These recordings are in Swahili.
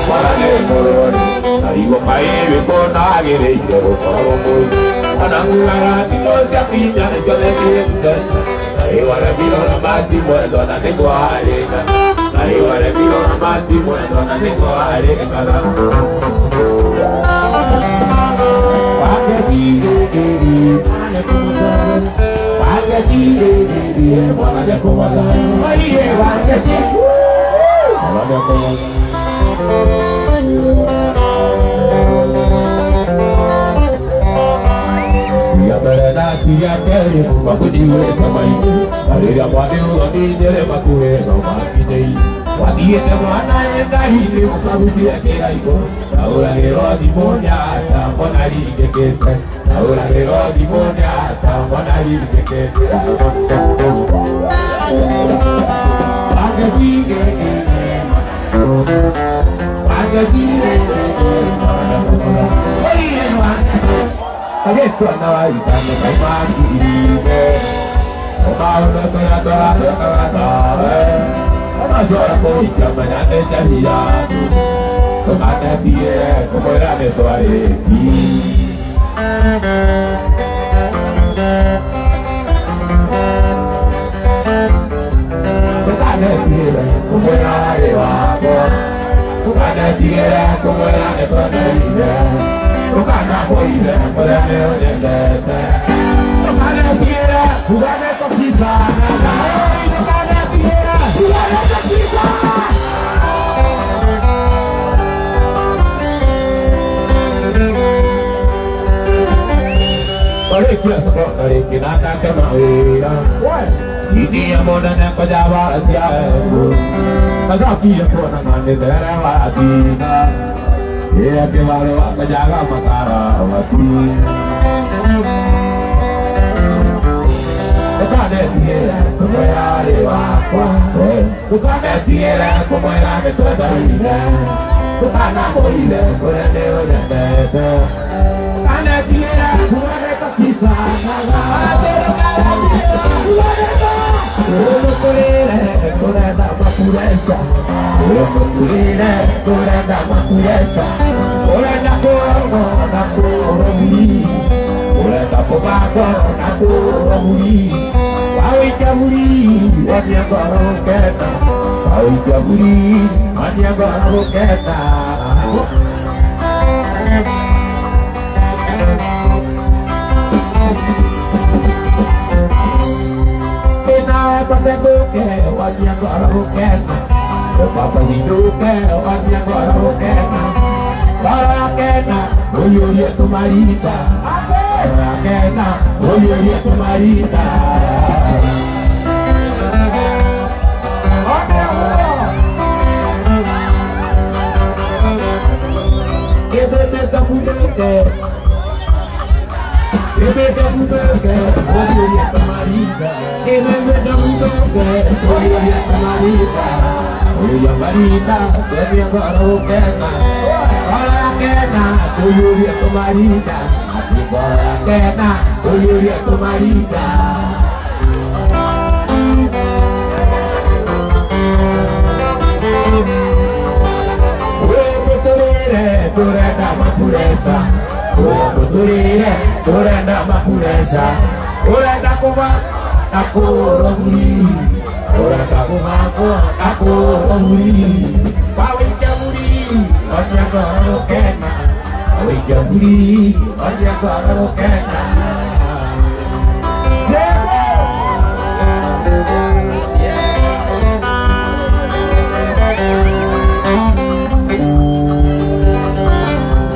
Warane Moroni, Narigo Pae, Kona, Gere, Koro, Anangula, Tinosia Pina, Jolene. I wanna be on a bati, more than a nego. I wanna be on a bati, more than a nego.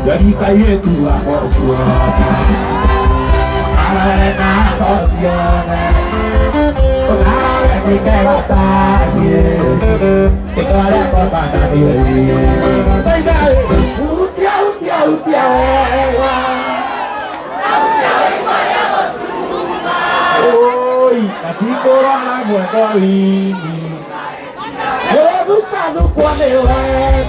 Jadi kaye tu aku kuat, karena kau siapa? Karena kita tak dia, kita ada korban diri. Tidak, utia. Oi, tapi korang nak buat kau ini. Bukan lewat.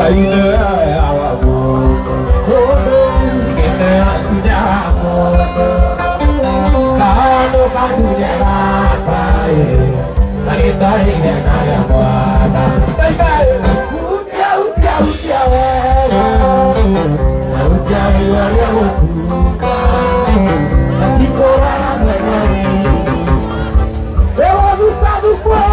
Ini awakmu, kita tidak mau. dunia bakai Nari tari nari muada Bagai Utia utia utia Utia utia utia Nanti korang lagi Dewa dusta dusta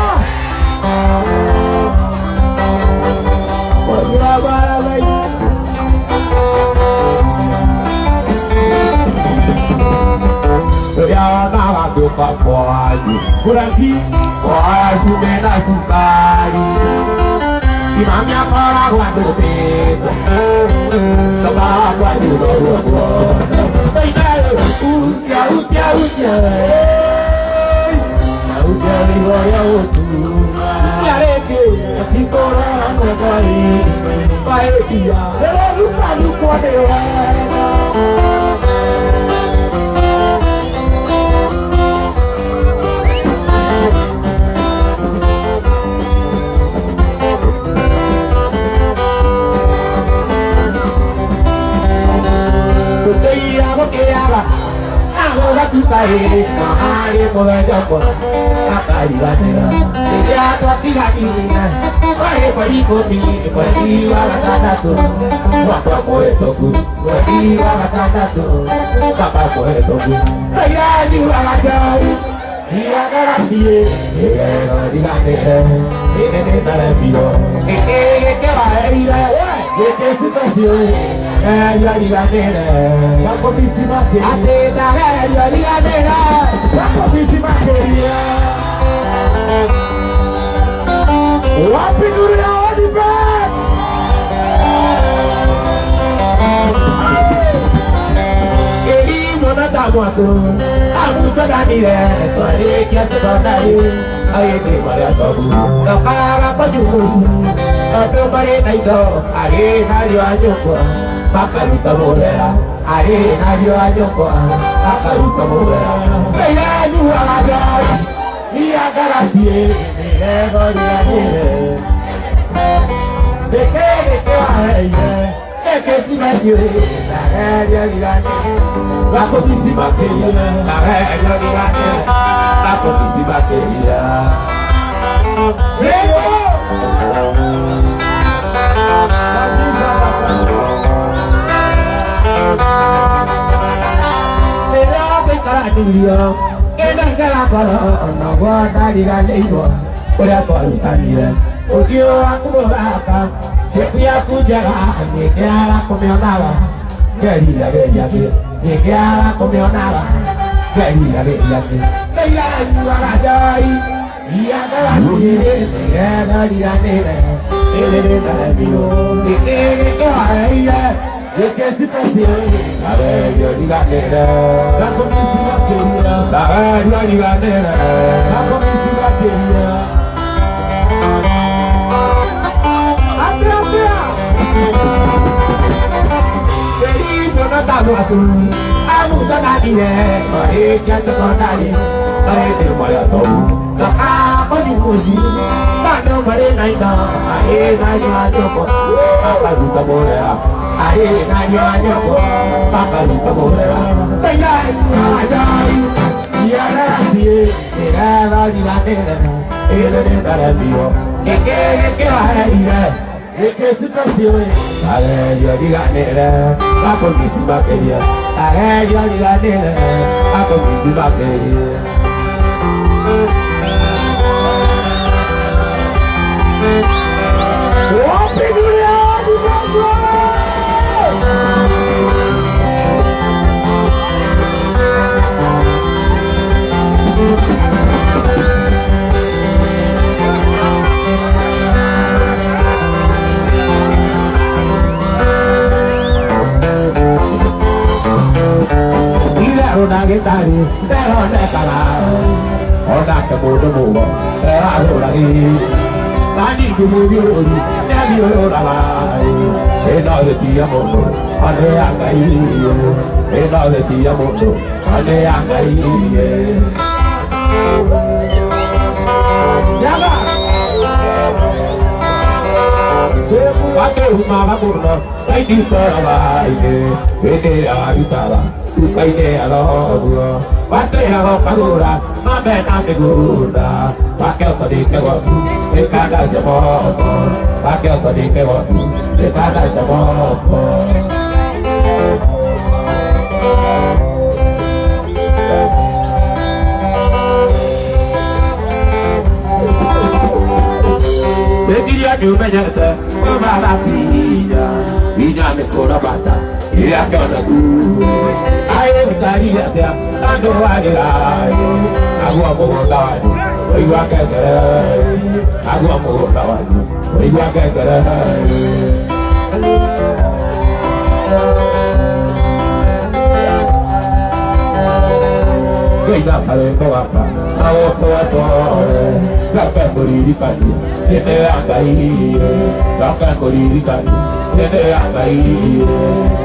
Wajah bara bayi Ya nawa duka kuaji Kuraki kuaji mena sukari Imamnya korang waduh teko Kebak waduh dua-dua Utia utia utia Utia liwaya utua Nyareke Di korang wakai Baik dia Dewa lupa lupa dewa Ahora tu caes, mahali moja kwa akali gatera. Ya tu atigania, pare pariko mi, pari wala tatu. Wapa poeto ku, pari wala tatu. Papa poeto ku. Ya ni wala jai. Ya garantie, ya digante. Ene narapio. Que va ira. Que situazione. Ya diganera, ya komissima che ate da ya diganera, ya komissima che wapi dunia wadi bet. Kiri mona tamu aku kadani re, tore kya sekondari, aye de maria tabu, kapara pajumu, ape pare naito, are nario ajoko. Makaruta morera, are nario ajoko, makaruta morera. Kaya jual aja, dia garantie, nego dia dire. Deke wahai, deke si masih, tak dia digane. Aku bisi bakeria, tak dia digane. Aku bisi bakeria. Zero. Dunia, kena kala kala, nawa dari galaiwa, oleh kau tanya, udio aku beraka, siapa aku jaga, negara aku menawa, gari lagi, negara aku menawa, gari lagi, negara juga rajai, ia galai, negara dia negara bio, negara E che situazione la radio di Gandera la comissima teoria la radio di Gandera la comissima teoria Andrea Vedi buona tavola tu avuto da dire parecchia secondari parete male a tu la capo di così quando mare naita e naia gioco apa tutta morea Aye nadio ajoko, papa lupa bolera. Tayai ajai, dia nasi, dia lagi latera, ele darabio. Que vai que situazione, ale dia diganera, aku misi bakeria, ale dia diganera, aku misi bakeria. Oh, pegulia di bawah. Una guitarra, pero no es calado. Ona que mudo mudo, pero ahora ni. Tani que mudo, ya vio la lai. Ena de ti amor, ane agai. Ena de ti amor, ane agai. Ya va. Pakai rumah kapurno, saya di Surabaya ini aditara, bukai ini aloh. Pakai aloh kalura, maben ame guna. Pakai tadi kewat, dekada semua. Pakai tadi kewat, dekada semua. Dia tu menyata, memalatinya, dia mekora bata, dia kena tu. Ayo tadi dia, ando lagi. Aku mau lawan, aku akan gerak. Aku mau lawan, aku akan gerak. Kita kalau apa, apa, takkan berikan, ini akai, takkan berikan, ini akai.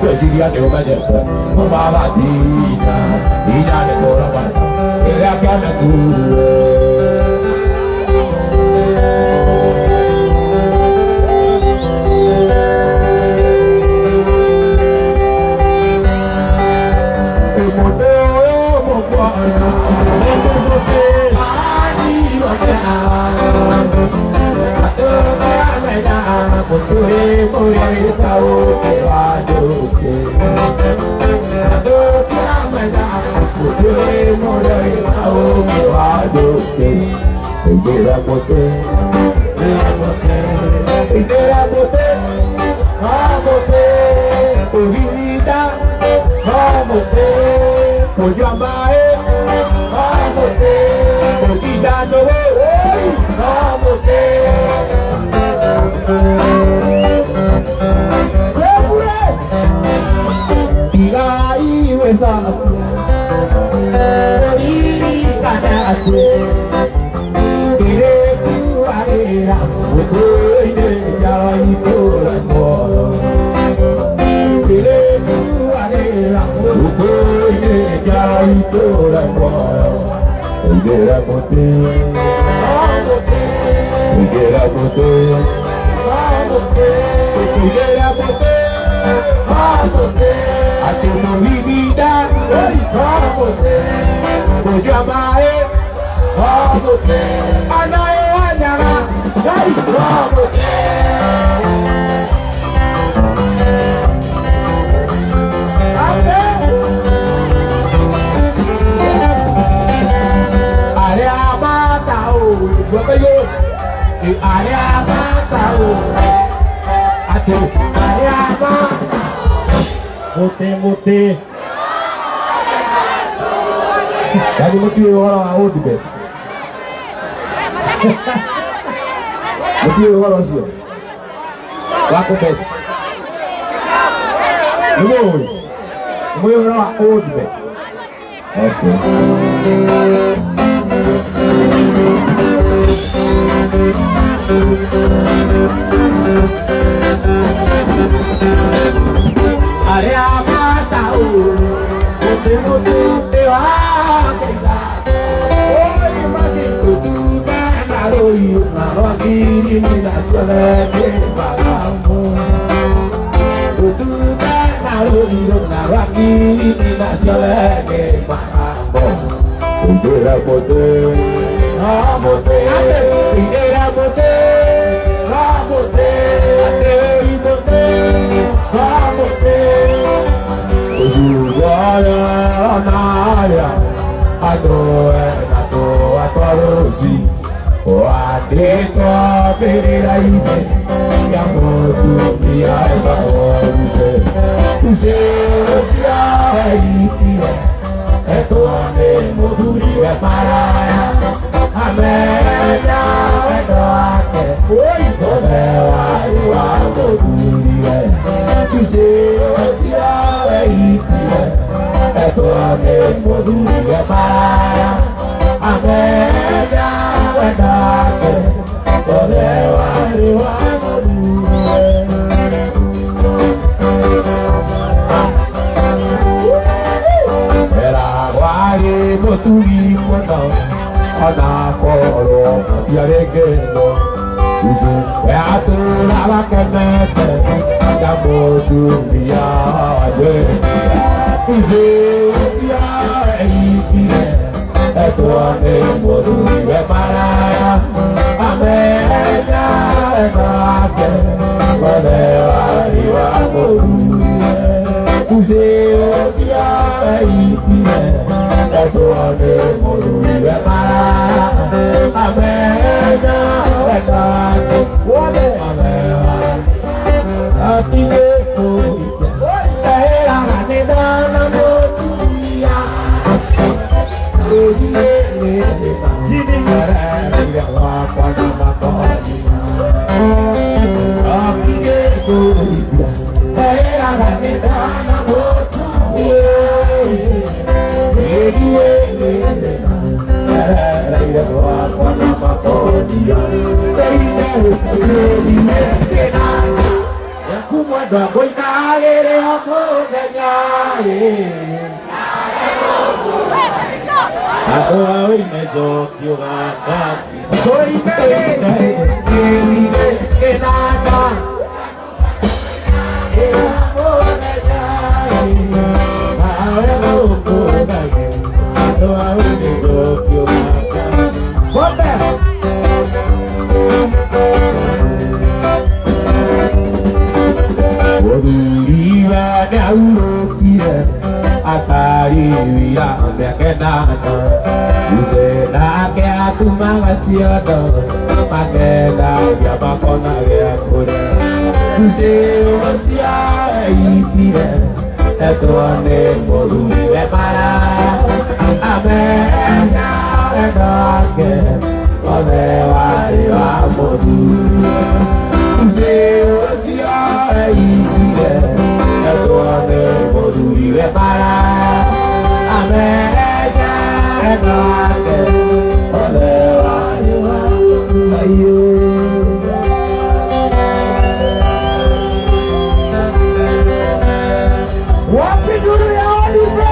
Presiden yang menjadi membawatina, ini ada korban, ini akan aku. Mute. Jadi mesti orang awal di bed. Mesti orang sih. Laku bed. Mui orang awal di bed. Oke. Area tahu, mute tewa kita. Oi masih tuh naro kiri mina suara bagamu. Tuh naro kiri mina suara bagamu. Indera bote, bote, indera bote, bote, bote, bote. Ujungnya naya, ato si, adito berirai, yang mau dia bawa use dia itu, itu ane muduri paraya, amenya edoake, oi todewa iwa muduri, use dia itu, itu ane muduri paraya, amenya edoake, todewa iwa muduri. Turi cuando ana coro piaregeno Ya tu la kenete Kamu dunia aja Usia ikire Eto ane modu iwe maraya Amenya enake Wadewa iwa modu Usia ikire Eto ane modu iwe maraya Amenya enake Wadewa Atile koya Era nedana motuya Jini Jini Wapana makoni Atile koya Era nedana motuya Wapana makoni Kumada boy nagere amoda nyaye Ahoy me jokyo gata Boy nagere kenada Amoda nyaye Ahoy amoda nyaye Ahoy me jokyo gata Bote Iba daulo kira atari wira bekenana use na ke aku mangatiodo makela ya bakona ya kore use osia ikire eto ane modu le para amenya enake ode wari wa modu use osia ikire eto ane modu le para amenya enake ode wari wa ayo. Wapi dulu ya Olive?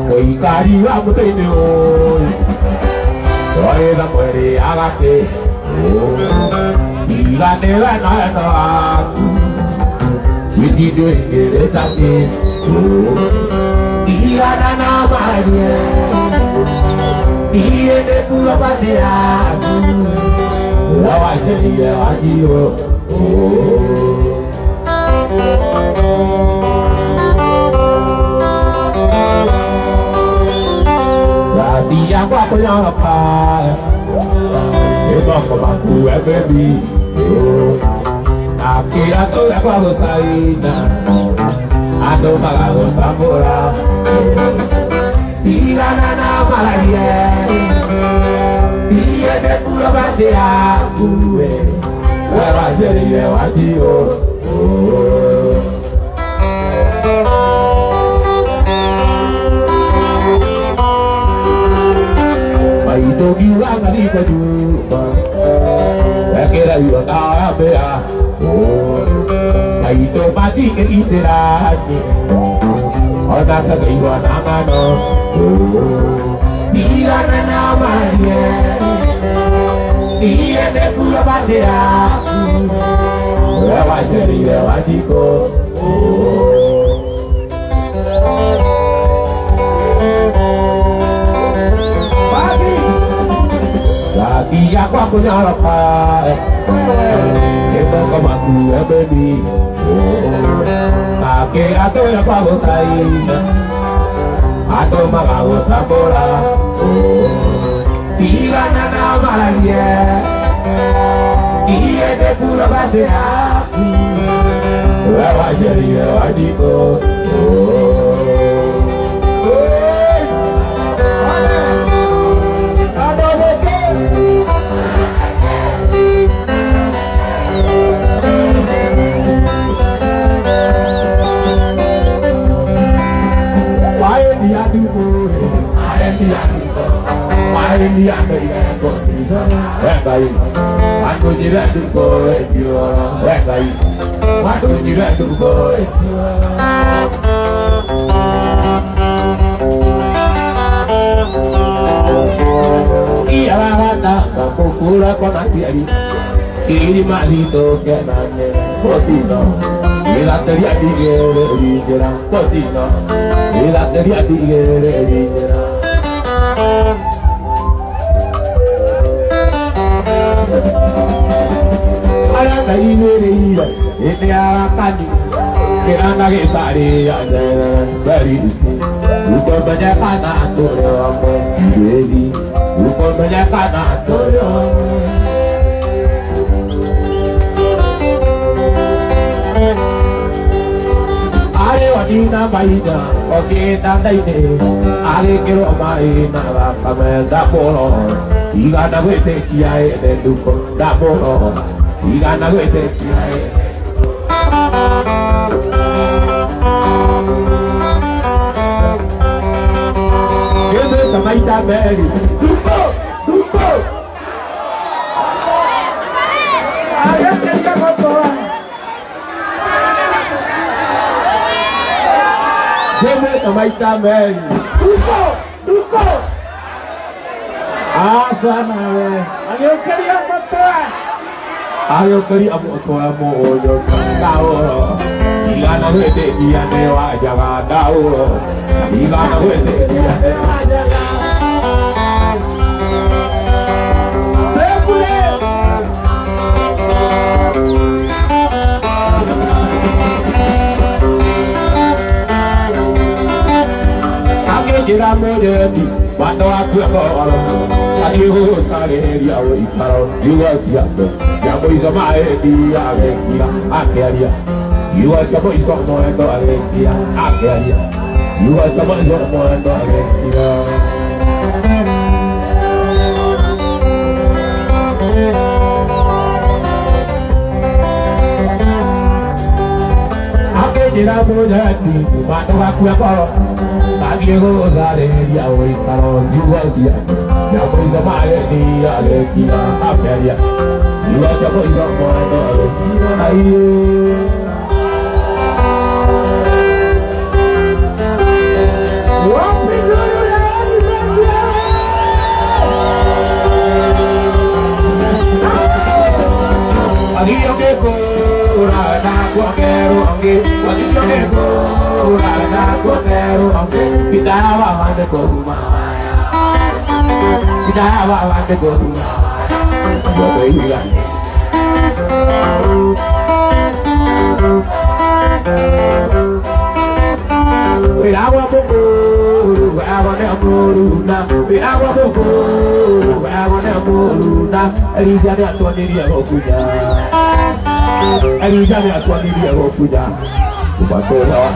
Koi kari wa mutene oi, koi da muere agate, ila nela na na aku, witi doingere sate, ila na na maria, iye de pura bate aku, lawa jeli adio. Dia gua punya apa? Eba kemaku baby. Akhirnya tuh aku harus saina. Ado magago tambora. Tira nana malaria. Dia de pura bate aku. Leva jeri lewadio. Itu bilang tadi kedua, kira juga tak bea. Itu mati ke istirahat, orang segera nangano. Dia nama dia de pura bandera. Lewat jadi lewat jiko. Lagi aku punya apa? Kita kemaku baby. Akhirnya tuh yang aku sayang. Atau magago sabora. Tira nana malaria. Dia de pura bandera. Lewat jadi lewat jiko. Dia Rekai, aku tidak duko etiwa. Rekai, aku tidak duko etiwa. Iya lana, kamu kula kona tiari. Kiri malito kenane, potino. Ila teriak di gere di jerang, potino. Ila teriak di gere di jerang. Ada kayu ira, ini akan kirana kita dia dari sini. Lupa banyak anak turun, jadi lupa banyak anak turun. Are wadina baida, oke tanda ini. Are kiro mai na kame dapolo. Iga na wete kiai neduko dapolo. Iga na wete kiai. Kebe kamaita beri. Duko, duko. Ayo kerja kotoran. Kebe kamaita beri. Duko, duko. Asana we. Ayo kerja kotoran. Ayo kerja kotoran mo ojo kau. Iga na wete dia newa jaga dau. Iga na wete dia newa jaga. Sepule. Ake jira medeti, bando aku koro. Tadi ho sare dia o ikaro, juga siap. Jamu isoma dia agekia, agekia. Juga jamu isoma itu agekia, agekia. Juga jamu isoma itu agekia. Ake jira medeti, bando aku koro. Tadi ho sare dia o ikaro, juga siap. Jamu isoma dia agekia, agekia. Juga jamu isoma itu agekia. Ayo. Agi oke kura na gua keru oke, agi oke kura na gua keru oke. Kita bawa de kurma, kita bawa de kurma. Bawa hilang. Agua poco, agua de amoruna, agua poco, agua de amoruna. Elija de atuan diri aku punya, Elija de atuan diri aku punya. Sumpah lawan.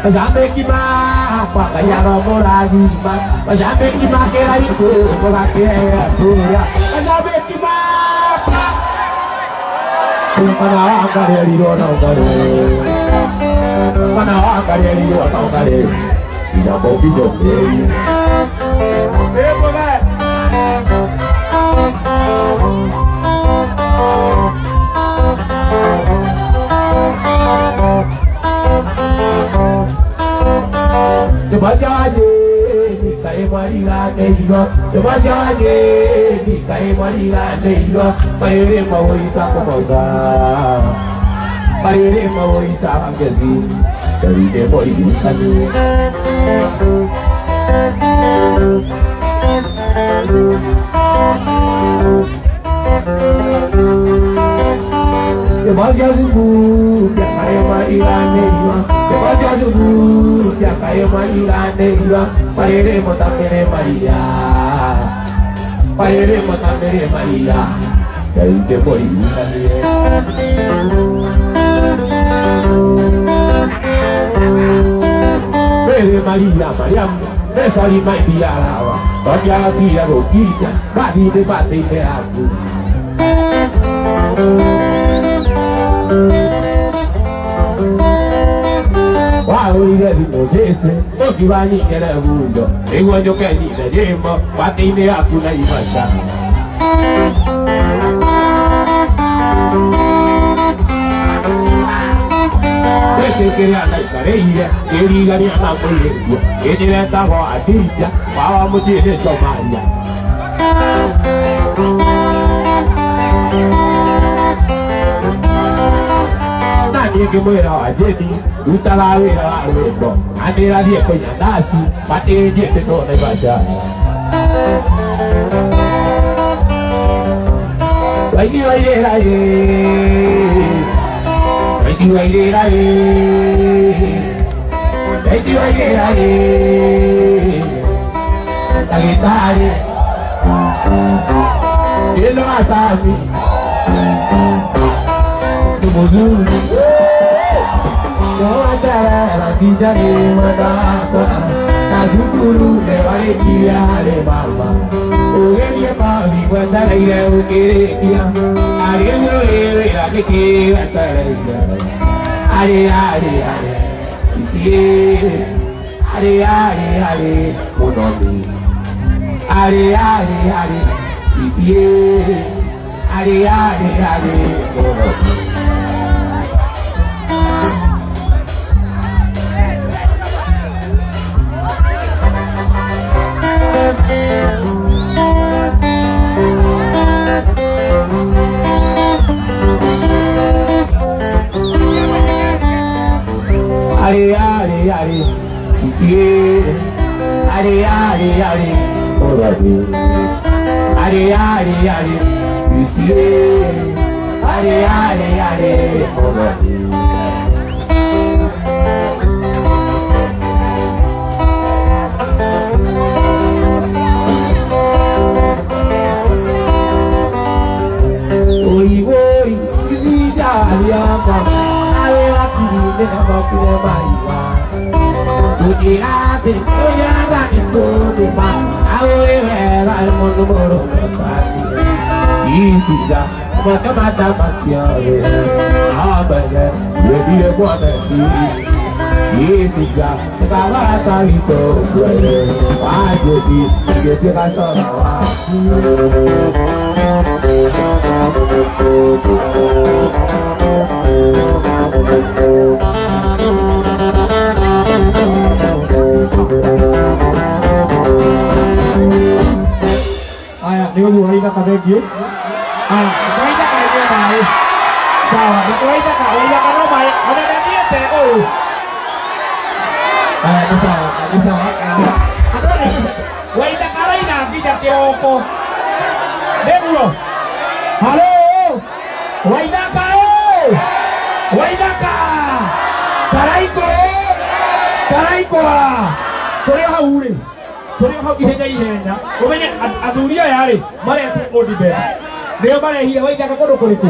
Sampai kima, apa kayak romo lagi mas. Sampai kima kira itu, pakai aku ya. Sampai kima, mana angkat dari dona angkat, mana angkat dari dona angkat, tidak mau hidup deh. Boleh. Coba aja di kayak marilah neiro, coba aja di kayak marilah neiro. Pare mau ita kosa, pare mau ita angkesi, dari demo ini kan. Coba aja subuh, ya kayak marilah neiro. Coba aja subuh, ya kayak marilah neiro. Pare mau tampere Maria, pare mau tampere Maria. Dari demo ini kan. Pere Maria, Mariam, besari mai biarawa. Tonya dia roginya, bagi debate aku. Maulide di Mosese, Okibani kere bundo, Ewanyo kenyi na jemo, Watine hakuna imasha. Ese quería la careía, quería ni a la mujer, que ni le estaba a tilla, para muchir de Somalia. Nadie que muera a Jenny, Uta la vera a Wendo, Ande la vieja y Nasi, Pate y se torna y vaya. Ahí va a ir ahí. Ahí va a ir ahí. Ahí va a ir ahí. La guitarra. Y lo vas a mí. Tu muzuru. No andara la vida ni mandata. Nazukuru le vale kia le mama. Oye mami cuando la idea quería. Ariel era que quiera estar ahí. Are, unomi. Are, sitie. Are, unomi. Are, si quiere, are, orale. Are, si quiere, are, orale. Oi, visita aliamba, aveva chi ne va pure mai. Tirate, oiaba che tu fa, aveva il mondo moro per farti. Itica, ma che mata passione, bene, vedi e buone sì. Itica, che cavata vito, guardati, che ti fa sola. Nếu như ấy ta còn đây kiếm quay ra cái như này sao mà quay ra cái nó mày ở đây đang biết thế ôi cái sao anh nói này quay ra cái đấy là đi chặt kêu cô đếm luôn alo quay ra cái à tôi hao đi tôi hao cái này nhá có mấy adunia yale mara ya odibet leo mara hii waita kakodo kuliku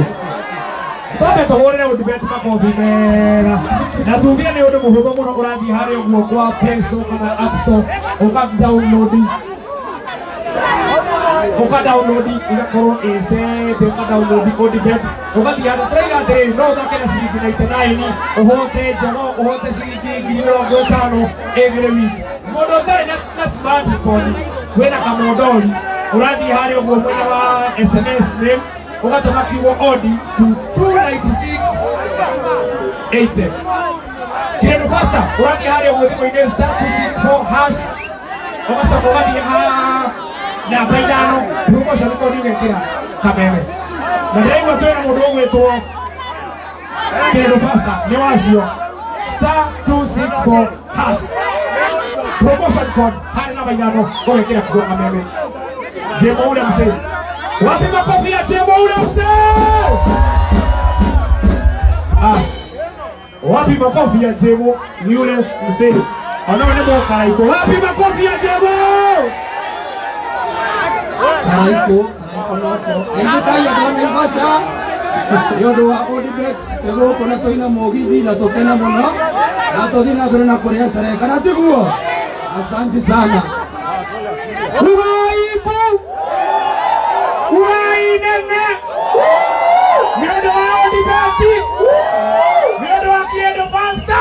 tobe to hore odibet mako bimera na tubia ne odo muhogo muno urandi hare ogwo kwa Play Store kana App Store oka download igakoro ese teka download odibet oka ya trailer de no da kena shilingi 99 ohote jono ohote shilingi 50 every week modo dai na smartphone kwena kamodoli uradi hali ogomwenya wa SMS name ukatuma kiwo odi to 29680 kile pasta uradi hali ogomwenya star 264 hash ukatuma uradi na baidano ruko shaliko ni ngekira kameme na leo tena modo wetu kile pasta ni wasio star 264 hash promotion code hali na baidano ngekira kwa kameme. Jemo ule mzee. Wapi makofi ya Jemo ule mzee? Wapi makofi ya Jemo ni ule mzee? Anaona ndio Karaiko. Wapi makofi ya Jemo? Karaiko. Ndio kaya ndio mbasha. Yodo wa Odibet, Jemo kona toina mogidi na tokena mona. Na todina kuna Korea sare. Kana tiguo. Asante sana. Uainene Miodo wa Odibeti Miodo wa Kiedo Pasta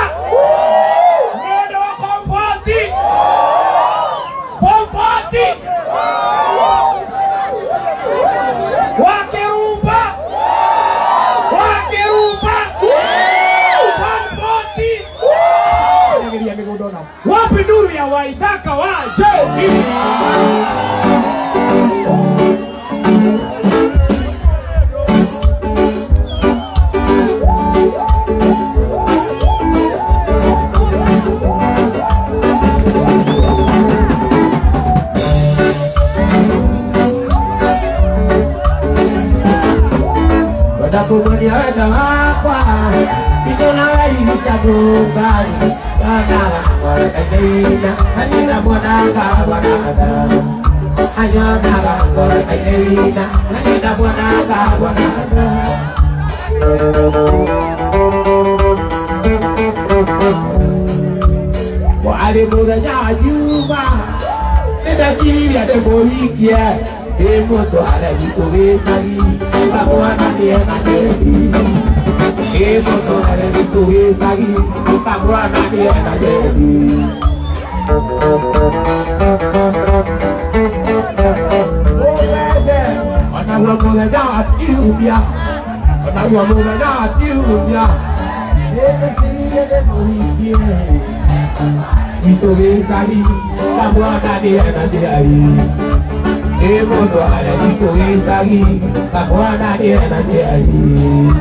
Waithaka wa Jovi. Kumania wakwa Ito na wali tabukani Kana kakaina Kanina mwananga wananga Anyana kakaina Kanina mwananga wananga Wale muda nyajuma Nida chiri ade mohikia Emoto ala jitogezagi Kamuana niena jebi Emoto ala jitogezagi Kamuana niena jebi Onagwa mwenga atiubia Onagwa mwenga atiubia Eme siri ade mohikia Jitogezagi Kamuana niena jebi Emoto ala jitogezagi Kamuana niena jebi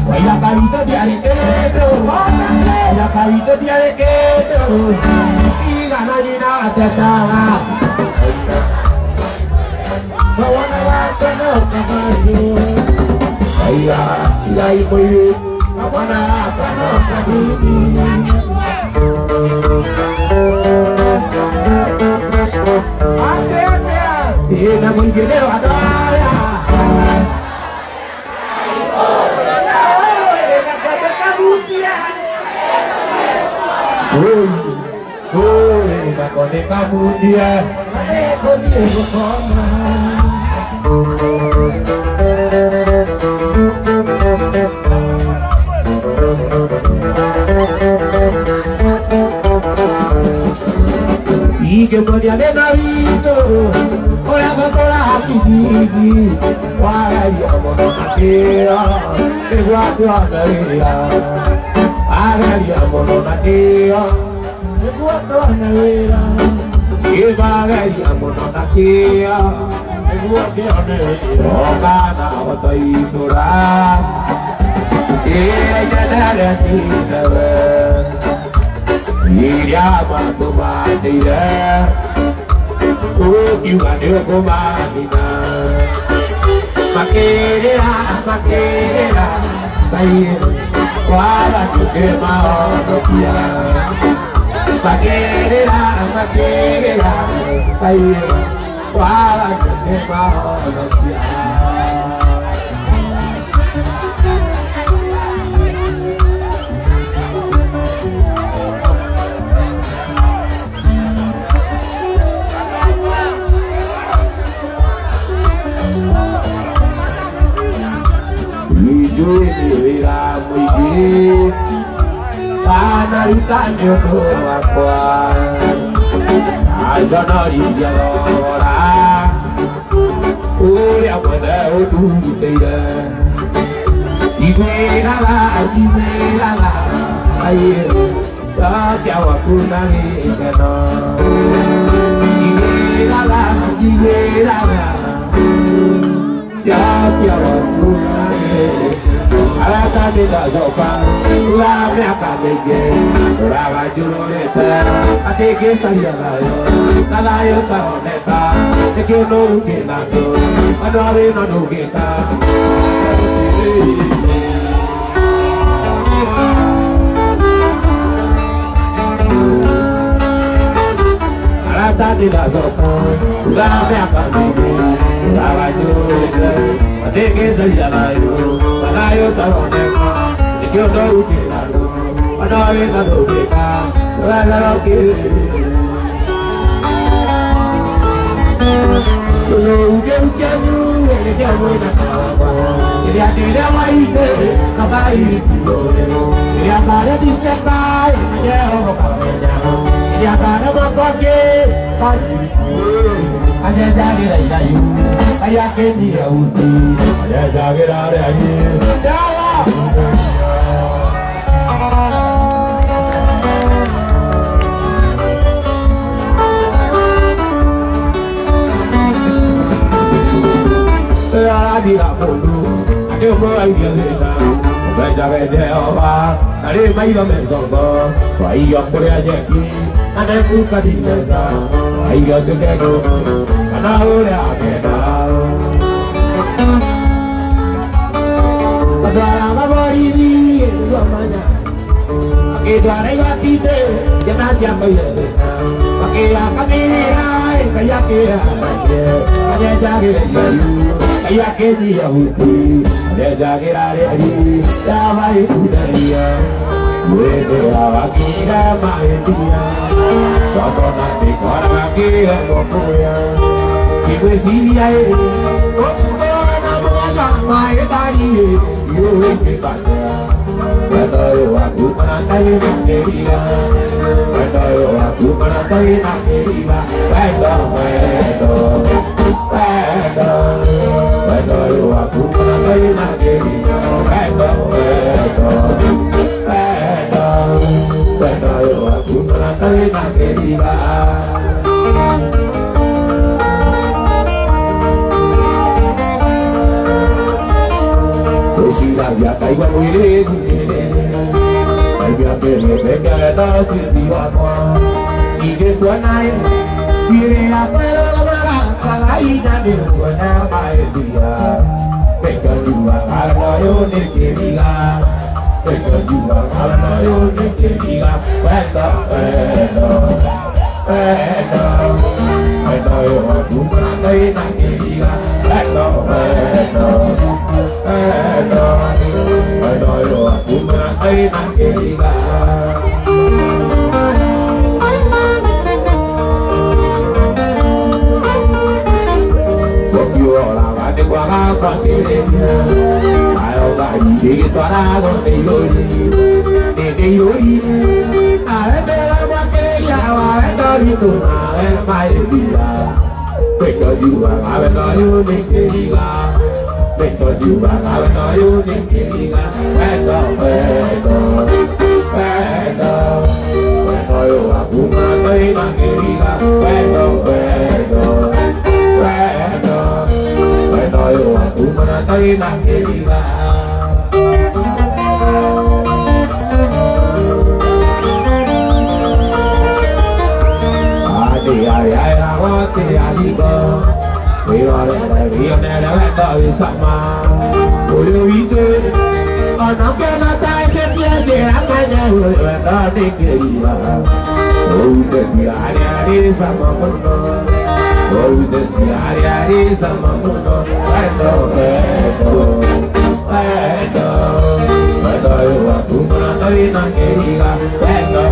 Waya kawito diare kedo Waya kawito diare kedo Iga na jina atatara Bawana wako no kamacho Waya iga ikoye Bawana wako no kabini Ina mwingine wadaya Oi, nakone kamudia Nakone kukoma Ike modia nena vito Oya kotora hakidigi Wagari amono nakera Eguatu anavera Agari amono nakera Eguatu anavera Agari amono nakera Eguatu anavera Ogana watoitora Janara tinawe Iria matumatira Ukiwane kumanina Makerera, makerera Taire Wala tuke maonokia Makerera, makerera Taire Wala tuke maonokia Wira mwigi Kana ritane ono wakwa Azanari yalora Uri amwana oduteira Igwirala Aye Takia wakuna hikana Igwirala Takia wakuna hikana Alata de la sopa, la me acabege, raba juroleta, ate que salía la yo taroneta, te que no que nato, no que ta. Alata de la sopa, la me acabege, raba juroleta. Ate que salía la yo taroneta, te que no que nato, no que ta, la que. Ayah tira mundu ake mo ai dia na be jaga de oba ale mai do me zongo ai yo por aje ki ane ku ka di meza ai yo de go ana ore ake na adara ma bori di do manya ake dare ga ti te jana jam bai de ake ya ka ni ai ka ya ke ane jage de yu kaya ke ji ahuti ane jage ra re ri ta mai udariya we de awakira mai dia to na te kora ke mo koya ki we si ai o na mo ga mai ta ni yo ke pa Wado aku manatai na keria Wado aku manatai na keria Wado aku manatai na keria Wado aku manatai na keria ya caigo muy ay ya que me venga la sirvió agua y que tu anai quiere a pero la ay na de buena maestría venga tú a hablar yo ni que diga venga tú a hablar yo ni que diga yo a tu mano y na que diga aku meratai nak kira Bagi orang ada kuang apa kira Ayo bayi kita ragu Yuri Ada bela wakil jawa Dari tu nae mai dia Beka juga kawan ayo ni kira Beka juga kawan ayo ni kira Beka yo aku meratai nak kira Beka yo aku meratai nak kira Ay rawati aligo Wiwale wione lewendo wisama Ulu wite Onongke natai ketia jiranganya Lewendo dikiriwa Ulu tiari-ari sama muno Ulu tiari-ari sama muno Wendo yo aku meratai nak kiriga Wendo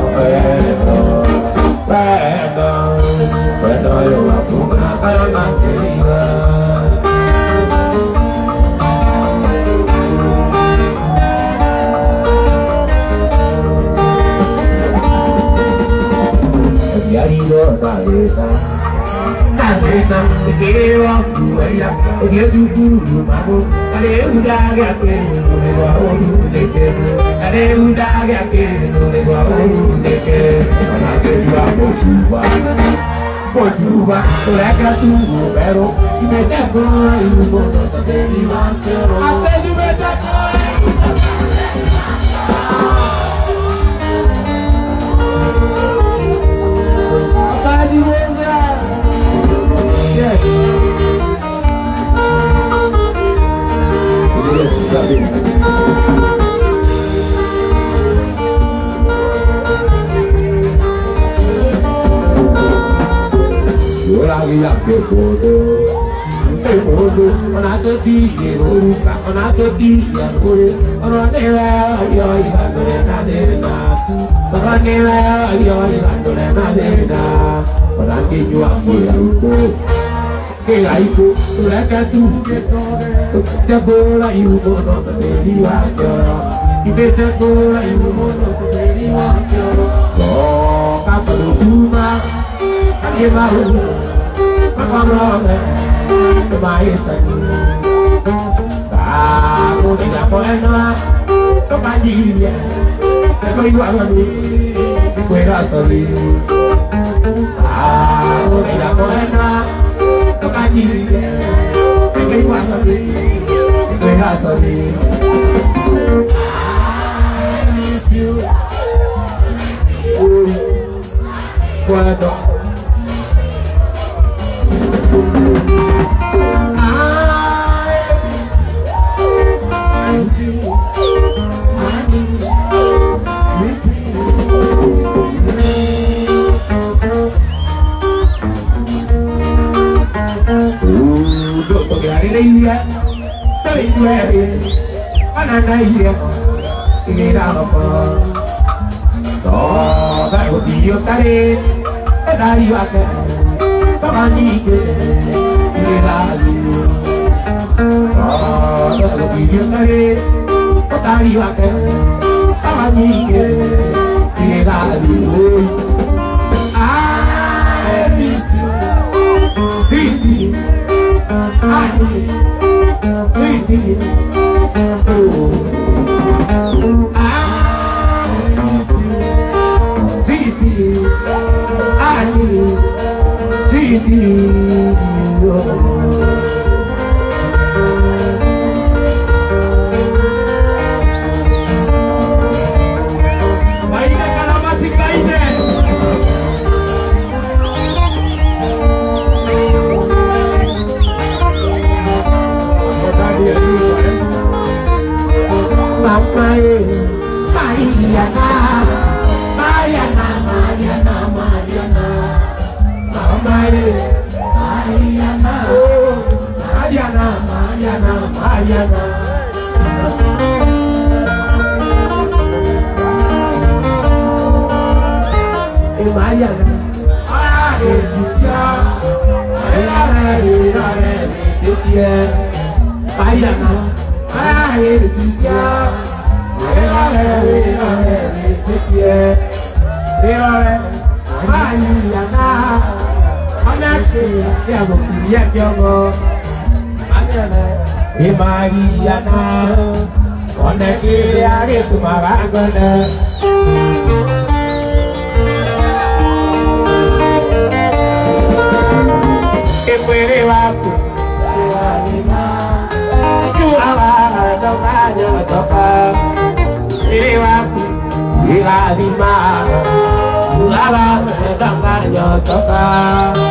yo aku meratai nak kiriga Jadi lo Naleta Kewa Kuaya Dia suku Mamu Kale udah gake Lewa olu deke Kale udah gake Lewa olu deke Anake dua Pochuba Toreka tu Pero Imete kola Iubo Tate Iwantero Ate Imete kola Apadi Weza Yes. Yes, sabi. Yo lagi nak berbodo, berbodo. Mana ketiga ruka, mana ketiga kure. Orang nela, yo ikan dona dena. Orang nela, yo ikan dona dena. Orang kejuang berluku. Kaya iku tulaka tu Tabola iubo no tabeli wakyo Ibeta kola iubo no tabeli wakyo So kapadutuma Kaya mahu Makamroge Kemaitan Kamu tidak boleh noa Kepajilnya Kau iwangan ni Kue rasali Kamu tidak boleh noa Kajilnya, kaya wasabi, sorry. I miss you. Cuando Tapi llueve, banana y mirado por todo el tío tare, tare va que pagani que mirado todo el tío tare, tare va que pagani que mirado. I miss you, Titi, I Titi, oh, I miss you, Titi, I Titi, oh. Mariana, onde que ari tu maragana. Que puede vacu, tu ala no caño toca. Que vacu, y la dima, tu ala no caño toca.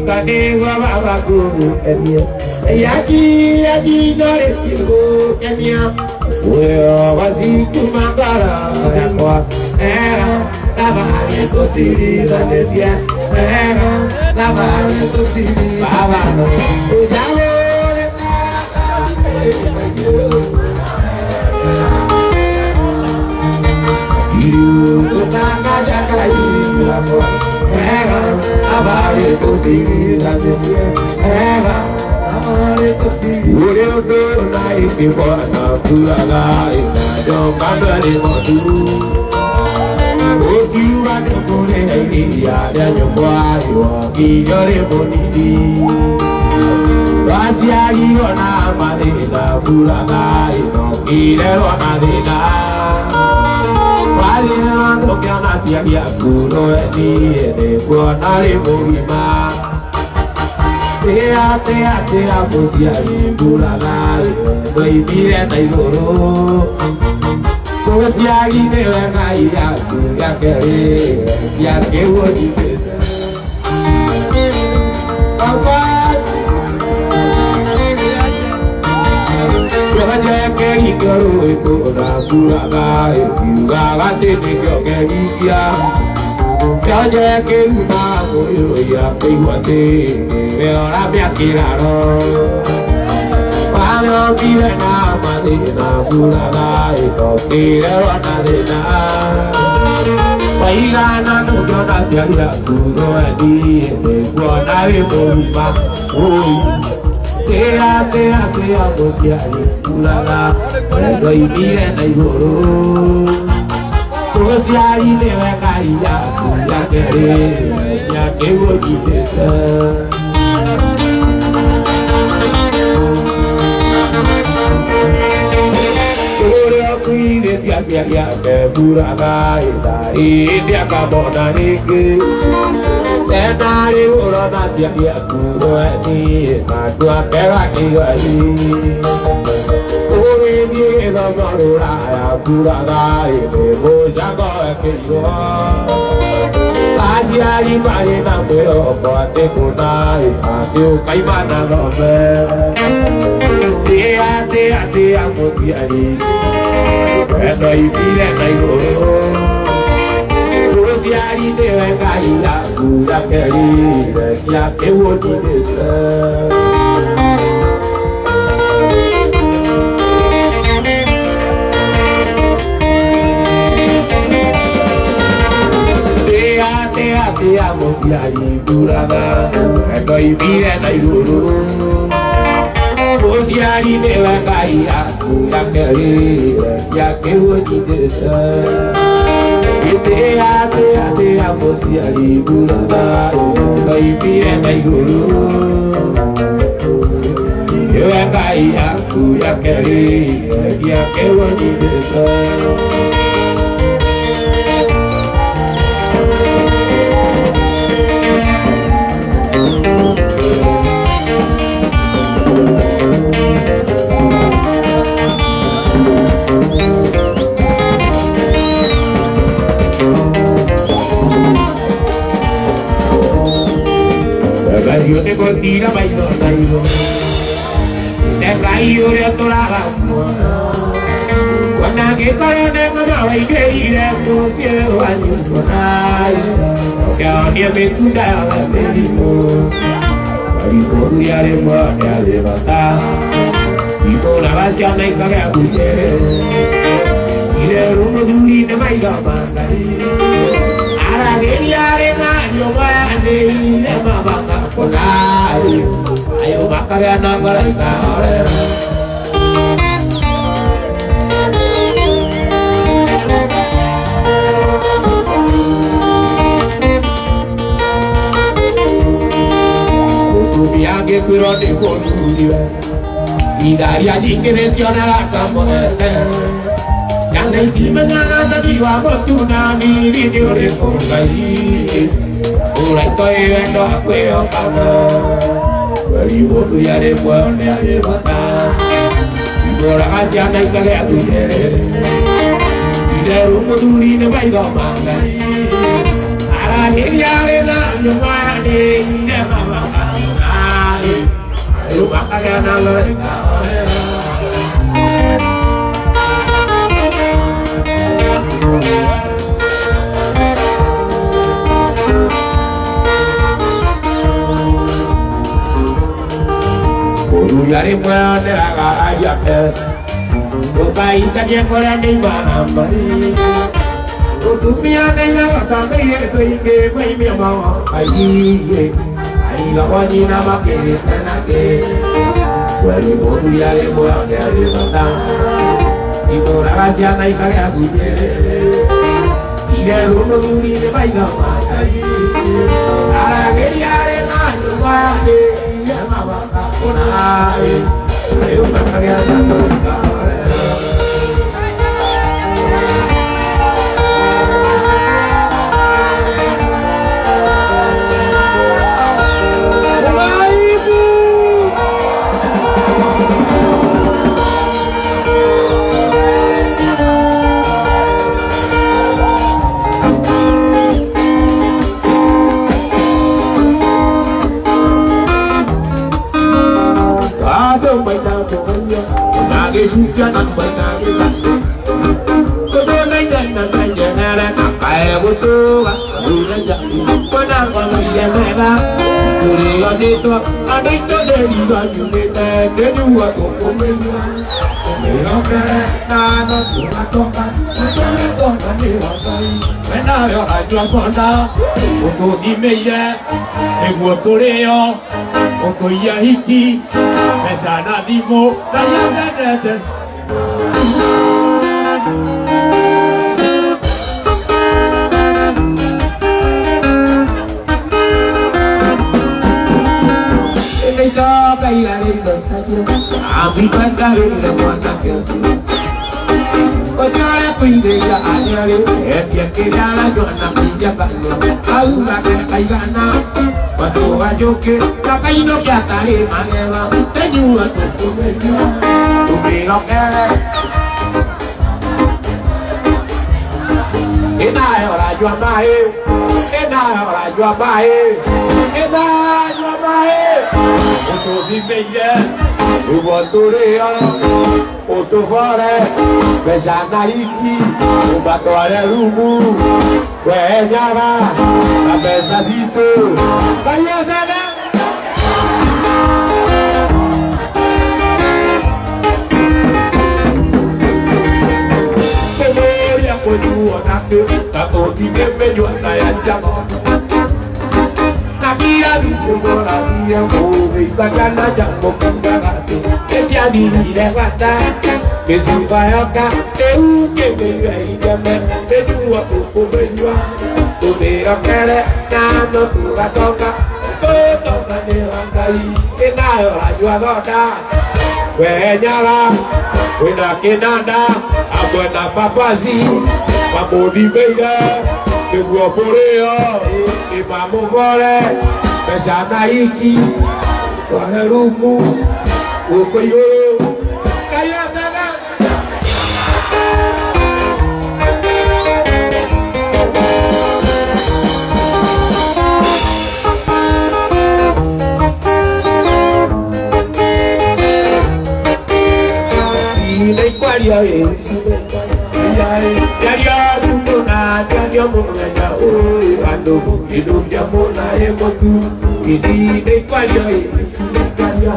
Kade baba guru Kenya Yaki nore kigo Kenya Weo wasiku makara Yakwa Tabane kotiri zanetia Tabane kotiri Baba no Ujawo Iru Kutanga jakai Yakwa Abare kotiri zanetia Ure odo na ikibona kulaga Inajo kandari modu Okiwa nukule ya danyo kwa iwa Kijore bonidi Wasi agiwa na madina kulaga Ino kilero madina Wali hando kia nasi agia kuno eni Ene kwa nari muhima Tea musia ibulaga Baibire na igoro Musia inewe na iyaku ya kere Ya kewo jibete Kapasi Yohaja ke ikoro ikora bulaga Ikiwa gate nikyo ke ikia Kaje ke uma moyo ya keiwate Veo la mia kiraro Pano kire na madina Bulada ito kire wana dina Paiga na nukyo na siya kuro edi Ede kuona wimo wima Tea mosia Bulada Edo imire na igoro Musia inewe ka iyaku ya kere Ya kewo jibete Ya ke buraga idari dia kabona nike Tenari urona sia ya kuro eni Madua kera kiwali Uri di nomorura ya buraga ide Bojago eke yo Asia di marina meo Kote kunai Atiu kaimana lome Tea musiari Eno ibire na igoro Musiari dewe kaila Kura keri Rekia kewo jidete Tea musiari buraga Eno ibire na igoro Musiari dewe kaila Kura keri Ya kewo jidete Tea musiari buraga Eno ibire na igoro Dewe kaila Kura keri Ya kewo jidete Yo te contigo bailo bailo Te caigo de toda Cuando que corone como hay que ir a tu cielo años con ay Que a mí me cunda la pedimos Y por día de muerte a levantar Y por la vacia me cagué a cuyer Y de rumbo de un lino me iba a mandar Ahora que ya arena yo voy a ir de mamá Ayo makanya nanggal ikare Kutubiage kurone konudiwe Idari adike menziona la camponete Yang nei menangata diwa bottunami video le kongai Ora estoy viendo a cuello pana Pero tú ya eres bueno ya de matar Y por la cancha no hay que leer tu Y de rumbo tu línea va a ir a mandar Ara hiriare na nyumane ne mama kanai. Ayo bakagana ngalai kaore. Guru yari mwana raga ayate. Bukai kanya korani mahamari. Utupia naya katambe tuinge mai mi mama ai lawani na makere tanake. Wali guru yari mwana yari mata. Ibu raga jana ikaya guje. Ide runo guri ne baiga matai. Ara geri are na nyuwade ya mama kapunai. Ayo bakagya satu kare. Sudah nak bernyanyi, kedua negara negara negara nak kaya betul, sudah jadi mana kalau dia merah, sudah itu ada itu dari baju kita kedua toko merah, merah merah nana cuma tokan, tokan merah merah yang ada sana, untuk di meja, buat Korea, untuk Yahiki. Mesana dimo daya dada. Ini siapa yang ada saja? Abi pandai lewat kaki. Ojara kuindia anyari, dia kira lagi nak pinjam lu. Aku nak kaya na. Batu bajoke, nakai no kya tari mangela, teju atu meju, tubi lokere. Ena ora jua bae, ena ora jua bae, ena jua bae. Untuk di meja, buat turia, untuk fore, besana iki, buat tuare rumu. Wenyara, kabesa situ, kaya sana. Kemudian aku jual nakde, aku tiga menjual naya jago. Nakira di kumpulan dia boleh takkan aja bukan bagatu. Jadi direwata, kejubayoka, kejubayi jaman, kejuwa kuku menjual. Tubira kere, nano tuba toka, toka newangai, kenayo rajua doda. Wenyala, wena kenanda, abona papazi, pamodi beida, kedua Korea, imamu bole, pesana iki, tuane rumu, ukoyo, kaya sana. Ya munganya oi ando hidup jamuna emotu isi de kwalio isi de kwalio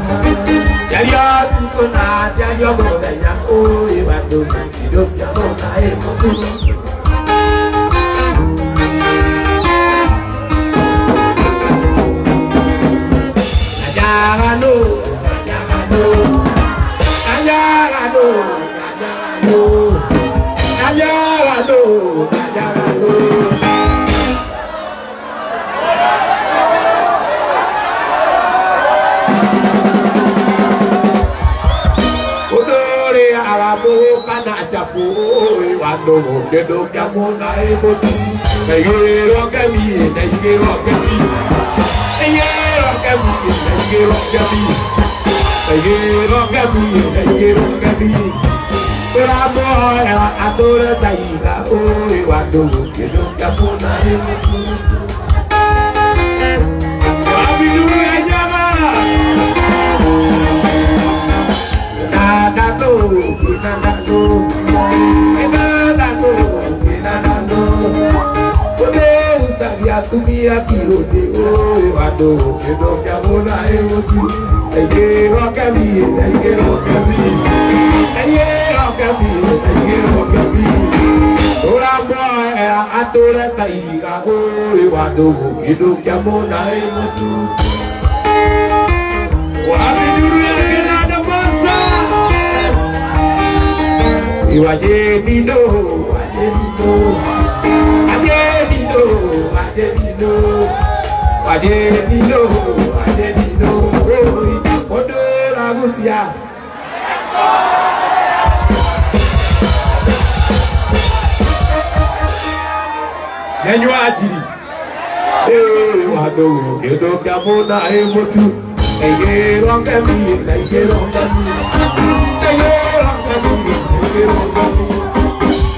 ya tu na ya munganya oi ando hidup jamuna emotu ajagano ajagano ajagano ajagano Chapu, wando ke do jamona eboti, negero kami, negero kami, negero kami, negero kami, negero kami, negero kami. Berapa orang atur taiga, wando ke do jamona eboti. tumia kirudi oi wado kedo kamuna emutu ege rokabi ege rokabi ora boy atore taiga oi wado kedo kamuna emutu wabi dunia kenada masa iwaje mido Ademino, oi, odora gusia. Yenyu ajiri. Wado, kedo kamona emotu. Eye ronkami, eye ronkami. Eye ronkami, eye ronkami.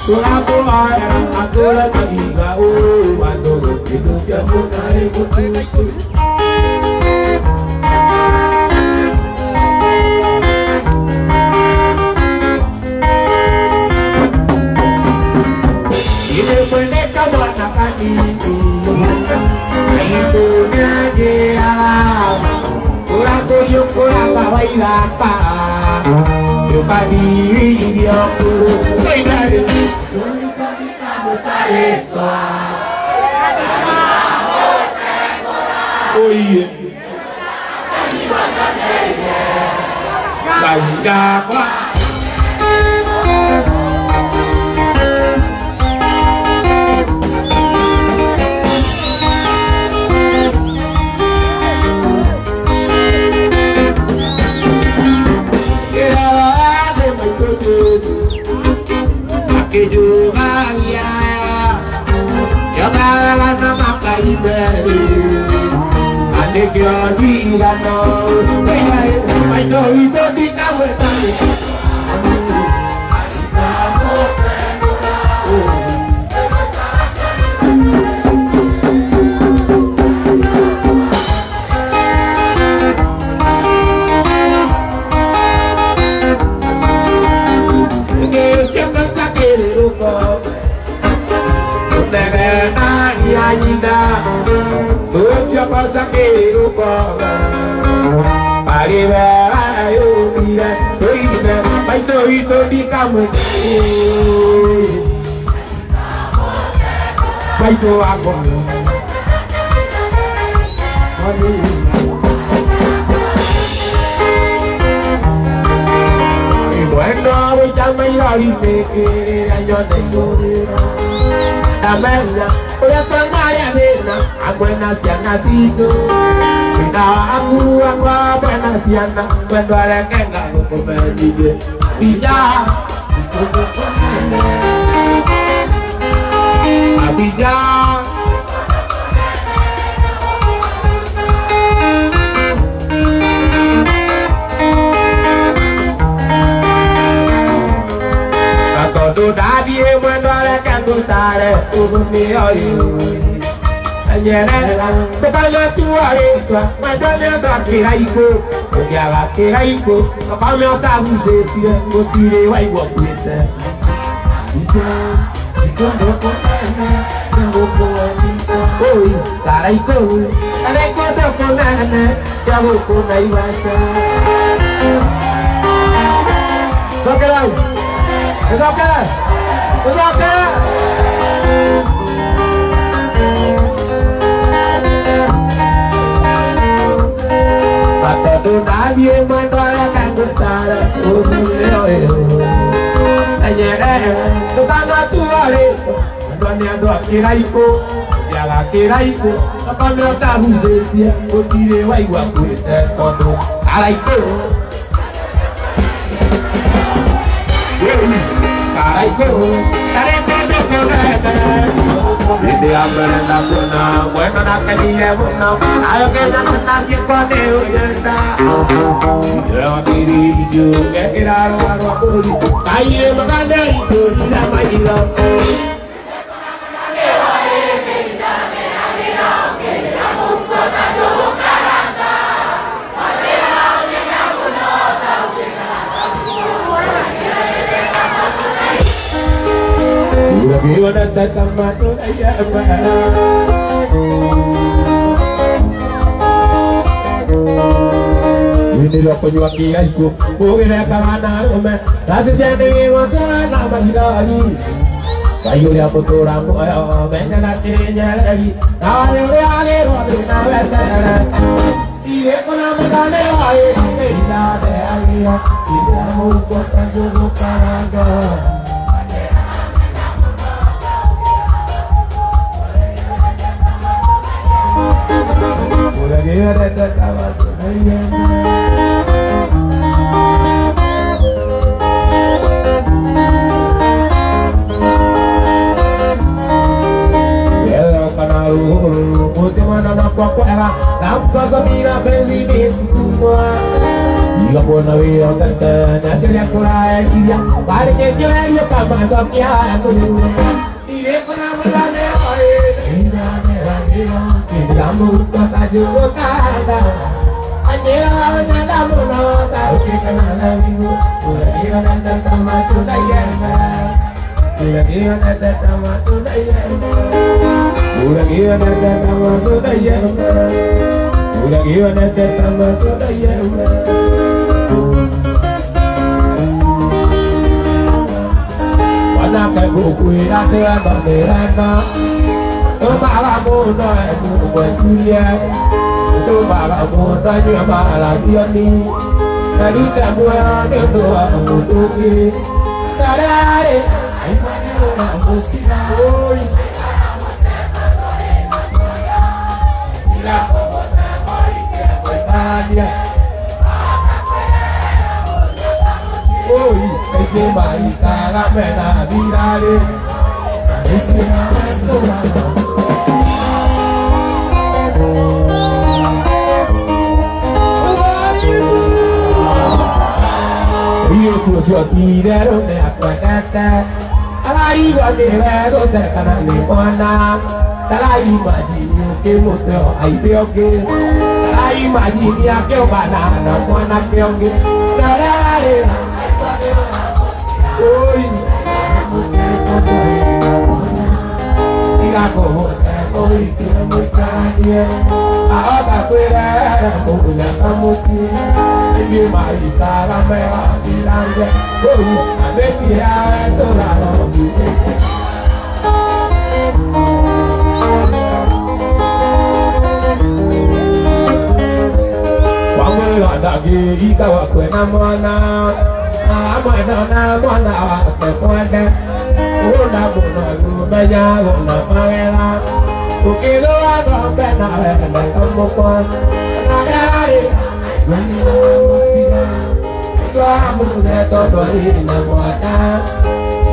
Turapo aya, atora kaiga, oi, wado, kedo kamona emotu. Cuando a la que gano comer y ya Abidjan Todo nadie cuando a la que gustare un mío Nyerera, pekanya tuareka, madanya bakiraiko, okiaga kiraiko, kapame otabuzetia, otire waigwa kwete. Ikondo oi, karaiko toko nane, yagoko naibasa. Sokerai, sokerai. Todo nadie mandó a la gustara, tocando a tu areco, andando a Kiraiko, y a la Kiraiko, tocando a Tabuzetia, o tire guayua cuesta, todo Karaiko. Hindi ambalanda kuna, bueno na kaniya muna, ayo kena nasi kone uyenda. Jawa kiri hiju, kekiraro aro akuri, kaye maganda itu nila mahira. Viva na tatamano ayama Ini lo penyuaki aku, mungkin kawan rumah, kasih jadi macam nama lagi. Kayu dia putu rambut, banyak nantinya lagi. Kawan yang lagi, roda nalar. Dia kena mengenai lagi, tidak ada lagi. Tidak mungkin terjadi keraga. Mulai ada tertawa saya. Putih mana nampak era, nampak semina presiden semua. Jika pun nabi yang tertanya ceria kurai dia, baliknya ceria dia kan masuk ya aku. Tidak pernah berani main, tidak berani tidak rambut kota juga kata. Anjir nyata menolak tahu kenal lagi, sudah dia datang masuk daya, sudah dia datang masuk daya. Udah gimana datang masuk daya, udah gimana datang masuk daya. Mana kayak buku nanti ada berana, malah muda itu bersulia, itu malah muda juga malah dia ni. Tadi kamu ada doa untuk ni, sadari, aku tidak. Oi, cái cô bà ta gặp mẹ ta đi ra đi. Đi xin cô bà. Yêu của chuột thì đã đâu đẹp và ta. Alai gọi để về tôi để cả năm để quan nam. Alai mà chỉ cái một tờ ai biết kia. Alai mà chỉ nhà kêu bà nào quan nam kêu kia. Ra ra đi. Ôi, tira como oi tira muy caliente, ahora fuera la comuna estamos bien, y mai está me va tirando, oi, a ver si ya esto la vamos a dar aquí y cago con la mona. Mana mana te puede una bella una paella porque lo hago pena ver como con vamos de todo y la muerta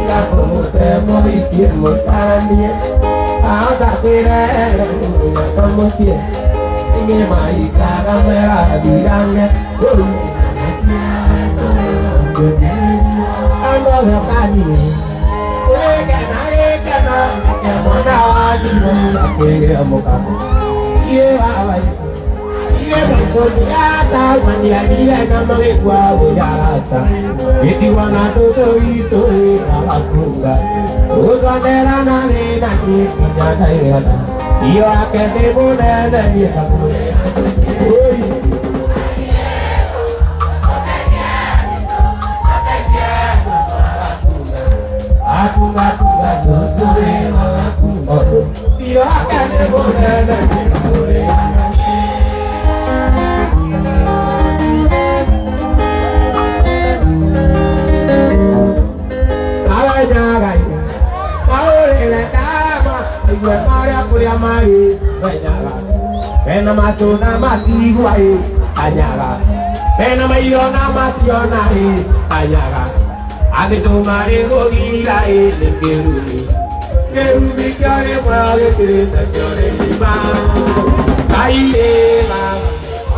la como te morí quiero también ahora querer como si mi mai caga me dirán ando de calle, que mona di la que amoka, lleva con ya ta mania di la mare kwa ya iti wana to la kunga, uga nera na ne na ki ya dai ya ke te bona na ni ka aku sore aku dia akan boleh dan boleh kalau jangan kau lele dama ibu mari aku dia mari banyak pena matu nama tiwai anyara pena mayo nama tionai anyara ane to mare gogila ele kerumi kare mare kere ta kare ma kai ela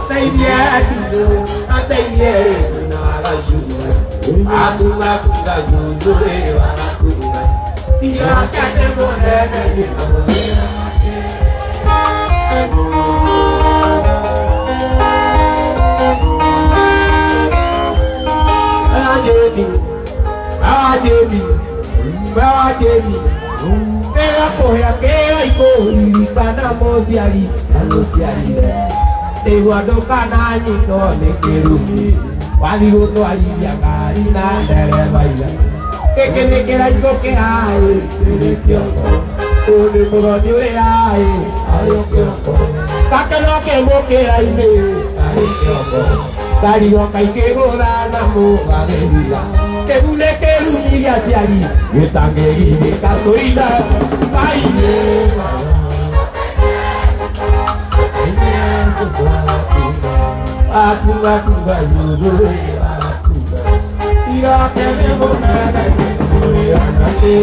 tai dia tizo atai yere na ga shu aku ma kuda juju e wa aku dia kane mo ne ne Ajemi, wega kuhea kea ikuririkana mũciari amũciarire nĩguo ndũkananyitwo nĩ kĩrumi wathi gũtwarithia ngari na ndereba igana gĩkĩ nĩ kĩraitũ kĩhaĩ kĩrĩ kĩongo ũyũ nĩ mũroni ũrĩhaĩ arĩ kĩongo gake no kĩmũkĩra-inĩ arĩ kĩongo ngarigoka ikĩgũra na mũgagĩria kĩu nĩ kĩrumi gĩa ciari gĩtangĩgirĩka kũina kainĩ akuga kuga yũrũ akuga irakene mũmere ũrĩa naĩ